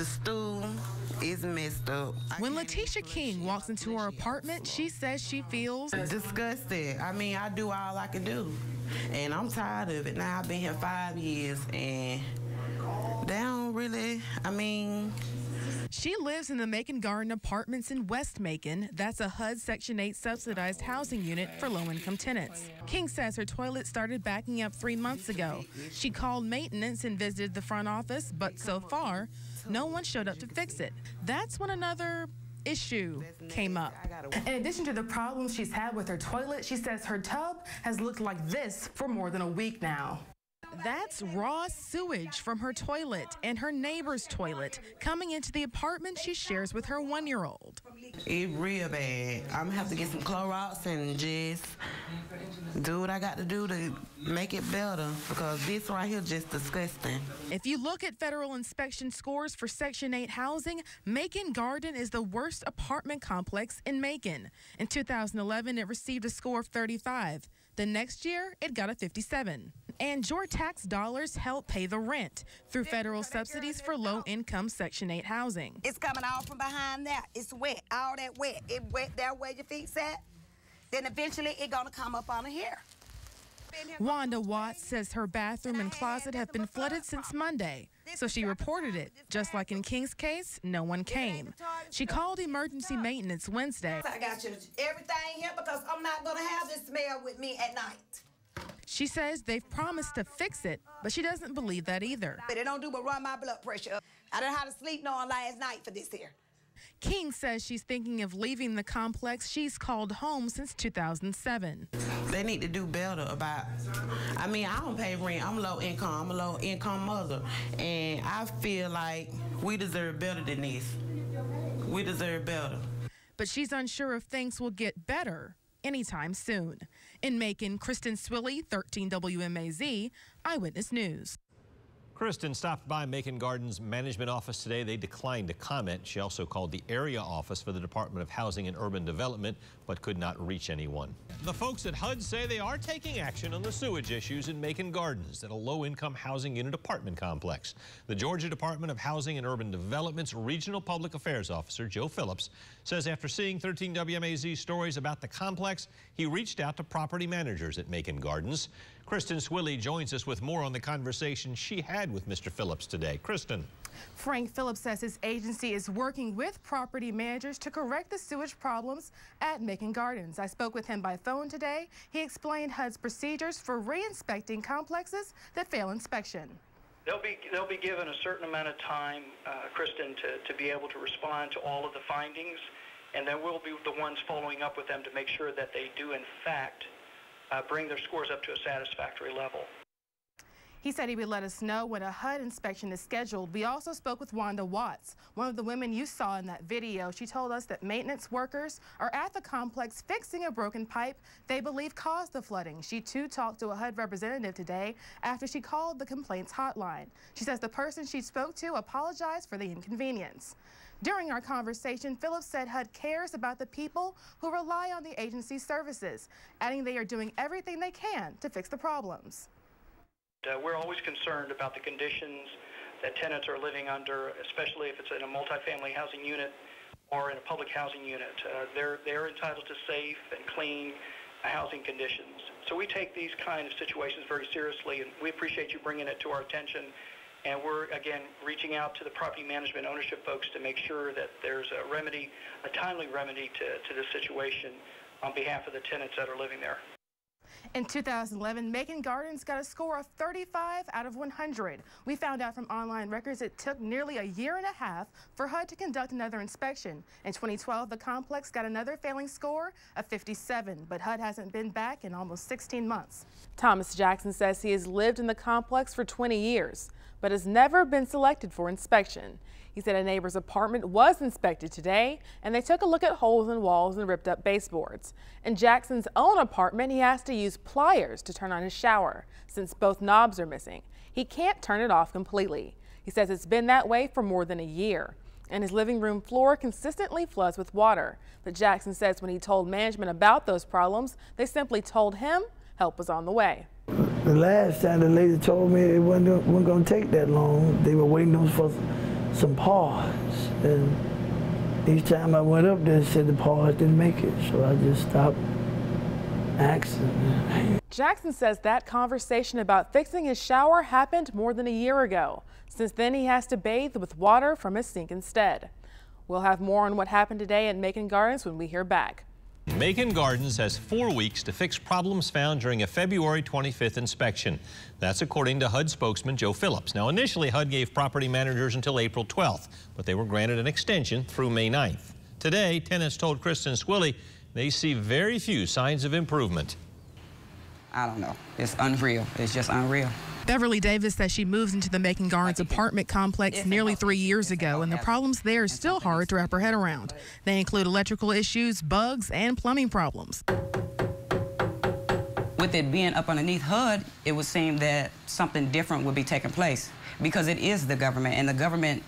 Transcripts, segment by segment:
stool is messed up. When Letitia King walks into her apartment, she says she feels disgusted. I mean, I do all I can do, and I'm tired of it now. I've been here 5 years, and they don't really, She lives in the Macon Garden Apartments in West Macon. That's a HUD Section 8 subsidized housing unit for low-income tenants. King says her toilet started backing up 3 months ago. She called maintenance and visited the front office, but so far, no one showed up to fix it. That's when another issue came up. In addition to the problems she's had with her toilet, she says her tub has looked like this for more than a week now. That's raw sewage from her toilet and her neighbor's toilet coming into the apartment she shares with her 1-year-old. It's real bad. I'm gonna have to get some Clorox and just do what I got to do to make it better, because this right here is just disgusting. If you look at federal inspection scores for Section 8 housing, Macon Garden is the worst apartment complex in Macon. In 2011, it received a score of 35. The next year, it got a 57. And your tax dollars help pay the rent through federal subsidies for low-income Section 8 housing. It's coming out from behind there. It's wet, all that wet. It wet there where your feet's at. Then eventually it's gonna come up on here. Wanda Watts says her bathroom and closet have been flooded since Monday, so she reported it. Just like in King's case, no one came. She called emergency maintenance Wednesday. I got you everything here because I'm not gonna have this smell with me at night. She says they've promised to fix it, but she doesn't believe that either. They don't do but run my blood pressure up. I didn't have to sleep knowing last night for this here. King says she's thinking of leaving the complex she's called home since 2007. They need to do better about, I don't pay rent. I'm low income. I'm a low income mother. And I feel like we deserve better than this. We deserve better. But she's unsure if things will get better anytime soon. In Macon, Kristen Swilley, 13 WMAZ, Eyewitness News. Kristen stopped by Macon Garden's management office today. They declined to comment. She also called the area office for the Department of Housing and Urban Development, but could not reach anyone. The folks at HUD say they are taking action on the sewage issues in Macon Gardens at a low-income housing unit apartment complex. The Georgia Department of Housing and Urban Development's Regional Public Affairs Officer, Joe Phillips, says after seeing 13 WMAZ stories about the complex, he reached out to property managers at Macon Gardens. Kristen Swilley joins us with more on the conversation she had with Mr. Phillips today. Kristen. Frank Phillips says his agency is working with property managers to correct the sewage problems at Macon Gardens. I spoke with him by phone today. He explained HUD's procedures for re-inspecting complexes that fail inspection. They'll be given a certain amount of time, Kristen, to be able to respond to all of the findings, and then we'll be the ones following up with them to make sure that they do, in fact, bring their scores up to a satisfactory level. He said he would let us know when a HUD inspection is scheduled. We also spoke with Wanda Watts, one of the women you saw in that video. She told us that maintenance workers are at the complex fixing a broken pipe they believe caused the flooding. She too talked to a HUD representative today after she called the complaints hotline. She says the person she spoke to apologized for the inconvenience. During our conversation, Phillips said HUD cares about the people who rely on the agency's services, adding they are doing everything they can to fix the problems. We're always concerned about the conditions that tenants are living under, especially if it's in a multifamily housing unit or in a public housing unit. They're entitled to safe and clean housing conditions. So we take these kind of situations very seriously, and we appreciate you bringing it to our attention. And we're, again, reaching out to the property management ownership folks to make sure that there's a remedy, a timely remedy to this situation on behalf of the tenants that are living there. In 2011, Macon Gardens got a score of 35 out of 100. We found out from online records it took nearly a year and a half for HUD to conduct another inspection. In 2012, the complex got another failing score of 57, but HUD hasn't been back in almost 16 months. Thomas Jackson says he has lived in the complex for 20 years, but has never been selected for inspection. He said a neighbor's apartment was inspected today, and they took a look at holes in walls and ripped up baseboards. In Jackson's own apartment, he has to use pliers to turn on his shower, since both knobs are missing. He can't turn it off completely. He says it's been that way for more than a year, and his living room floor consistently floods with water. But Jackson says when he told management about those problems, they simply told him help was on the way. The last time the lady told me it wasn't going to take that long. They were waiting for some parts, and each time I went up there, it said the parts didn't make it, so I just stopped asking. Jackson says that conversation about fixing his shower happened more than a year ago. Since then, he has to bathe with water from his sink instead. We'll have more on what happened today at Macon Gardens when we hear back. Macon Gardens has 4 weeks to fix problems found during a February 25th inspection. That's according to HUD spokesman Joe Phillips. Now, initially, HUD gave property managers until April 12th, but they were granted an extension through May 9th. Today, tenants told Kristen Swilley they see very few signs of improvement. I don't know. It's unreal. It's just unreal. Beverly Davis says she moved into the Macon Gardens apartment complex nearly 3 years ago, and the problems there are still hard to wrap her head around. They include electrical issues, bugs, and plumbing problems. With it being up underneath HUD, it would seem that something different would be taking place because it is the government, and the government,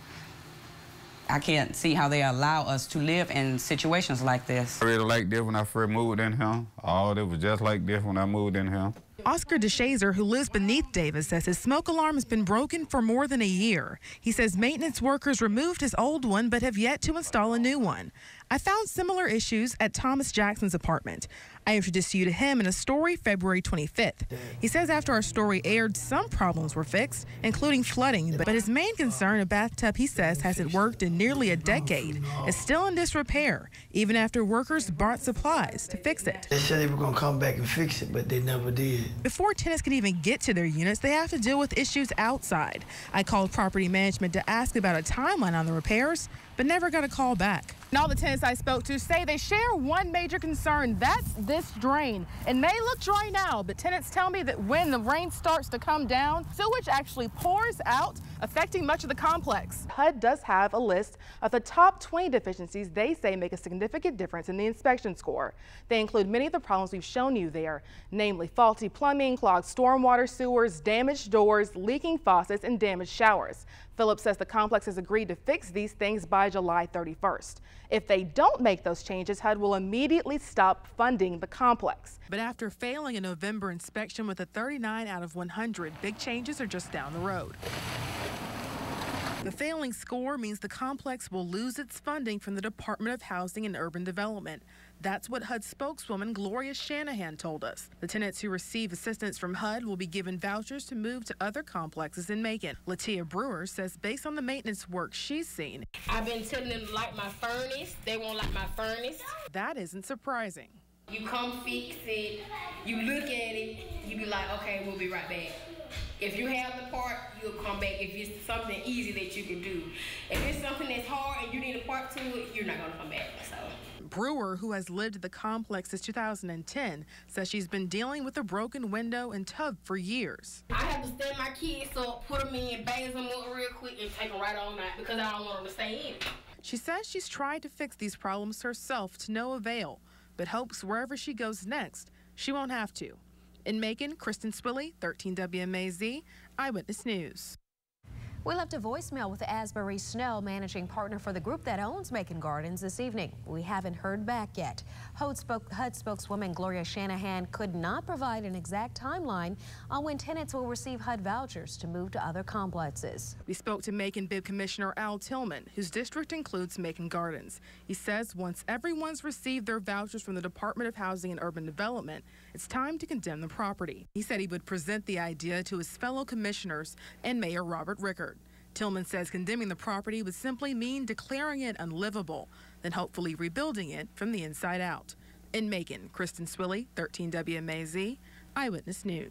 I can't see how they allow us to live in situations like this. I really liked this when I first moved in here. All it was just like this when I moved in here. Oscar DeShazer, who lives beneath Davis, says his smoke alarm has been broken for more than a year. He says maintenance workers removed his old one but have yet to install a new one. I found similar issues at Thomas Jackson's apartment. I introduced you to him in a story February 25th. He says after our story aired, some problems were fixed, including flooding, but his main concern, a bathtub he says hasn't worked in nearly a decade, is still in disrepair, even after workers brought supplies to fix it. They said they were going to come back and fix it, but they never did. Before tenants can even get to their units, they have to deal with issues outside. I called property management to ask about a timeline on the repairs, but never got a call back. And all the tenants I spoke to say they share one major concern. That's this drain. It may look dry now, but tenants tell me that when the rain starts to come down, sewage actually pours out, affecting much of the complex. HUD does have a list of the top 20 deficiencies they say make a significant difference in the inspection score. They include many of the problems we've shown you there, namely faulty plumbing, clogged stormwater sewers, damaged doors, leaking faucets, and damaged showers. Phillips says the complex has agreed to fix these things by July 31st. If they don't make those changes, HUD will immediately stop funding the complex. But after failing a November inspection with a 39 out of 100, big changes are just down the road. The failing score means the complex will lose its funding from the Department of Housing and Urban Development. That's what HUD spokeswoman Gloria Shanahan told us. The tenants who receive assistance from HUD will be given vouchers to move to other complexes in Macon. Latia Brewer says based on the maintenance work she's seen, I've been telling them to like my furnace. They won't like my furnace. That isn't surprising. You come fix it, you look at it, you be like, okay, we'll be right back. If you have the part, you'll come back if it's something easy that you can do. If it's something that's hard and you need a part to it, you're not going to come back. So. Brewer, who has lived at the complex since 2010, says she's been dealing with a broken window and tub for years. I have to stand my kids up, put them in, bathe them up real quick, and take them right on out because I don't want them to stay in. She says she's tried to fix these problems herself to no avail, but hopes wherever she goes next, she won't have to. In Macon, Kristen Swilley, 13 WMAZ, Eyewitness News. We left a voicemail with Asbury Snell, managing partner for the group that owns Macon Gardens, this evening. We haven't heard back yet. HUD spokeswoman Gloria Shanahan could not provide an exact timeline on when tenants will receive HUD vouchers to move to other complexes. We spoke to Macon Bid Commissioner Al Tillman, whose district includes Macon Gardens. He says once everyone's received their vouchers from the Department of Housing and Urban Development, it's time to condemn the property. He said he would present the idea to his fellow commissioners and Mayor Robert Rickard. Tillman says condemning the property would simply mean declaring it unlivable, then hopefully rebuilding it from the inside out. In Macon, Kristen Swilley, 13 WMAZ, Eyewitness News.